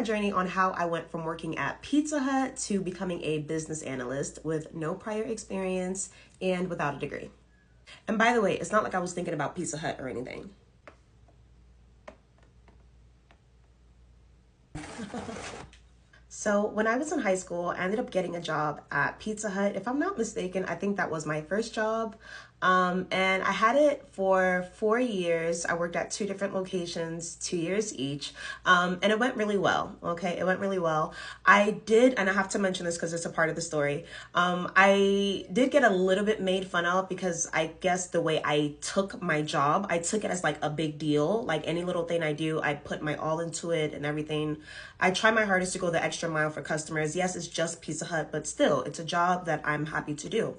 my journey on how I went from working at Pizza Hut to becoming a business analyst with no prior experience and without a degree. And by the way, it's not like I was thinking about Pizza Hut or anything. So when I was in high school, I ended up getting a job at Pizza Hut. If I'm not mistaken, I think that was my first job. And I had it for 4 years. I worked at 2 different locations, 2 years each. And it went really well. Okay, it went really well. I did, and I have to mention this because it's a part of the story. I did get a little bit made fun of because I guess the way I took my job, I took it as like a big deal. Like any little thing I do, I put my all into it and everything. I try my hardest to go the extra mile for customers. Yes, it's just Pizza Hut, but still, it's a job that I'm happy to do.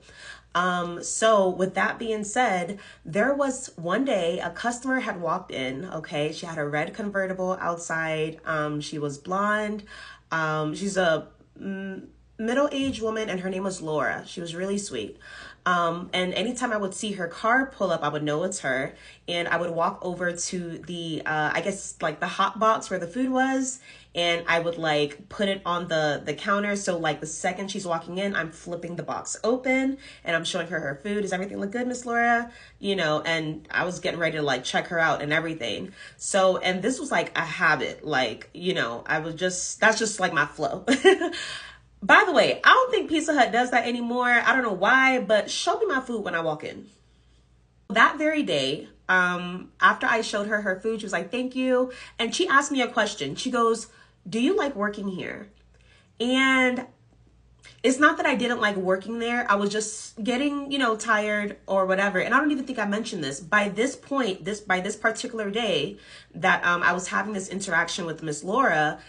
So with that being said, there was one day a customer had walked in, okay? She had a red convertible outside. She was blonde. She's a middle-aged woman and her name was Laura. She was really sweet. And anytime I would see her car pull up, I would know it's her. And I would walk over to the, I guess like the hot box where the food was. And I would like put it on the counter. So like the second she's walking in, I'm flipping the box open and I'm showing her food. Does everything look good, Miss Laura? You know, and I was getting ready to like check her out and everything. So, and this was like a habit, like, you know, that's just like my flow. By the way, I don't think Pizza Hut does that anymore. I don't know why, but show me my food when I walk in. That very day, after I showed her her food, she was like, thank you. And she asked me a question. She goes, do you like working here? And it's not that I didn't like working there. I was just getting, you know, tired or whatever. And I don't even think I mentioned this. By this point, by this particular day that I was having this interaction with Miss Laura,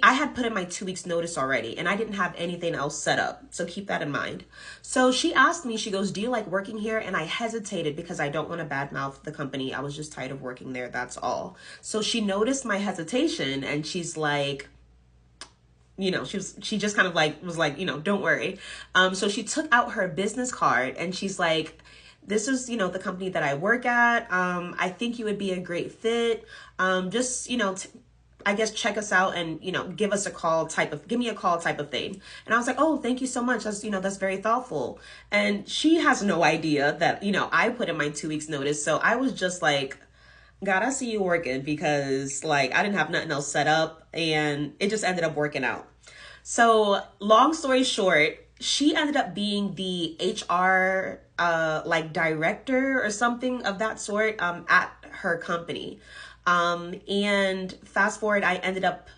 I had put in my 2 weeks notice already and I didn't have anything else set up. So keep that in mind. So she asked me, she goes, do you like working here? And I hesitated because I don't want to badmouth the company. I was just tired of working there. That's all. So she noticed my hesitation and she's like, you know, she just kind of like was like, you know, don't worry. So she took out her business card and she's like, this is, you know, the company that I work at. I think you would be a great fit. Just, you know, I guess check us out and, you know, give me a call type of thing. And I was like, oh, thank you so much. That's, you know, that's very thoughtful. And she has no idea that, you know, I put in my 2 weeks notice. So I was just like, God, I see you working, because like I didn't have nothing else set up and it just ended up working out. So long story short, she ended up being the HR like director or something of that sort at her company. And fast forward, I ended up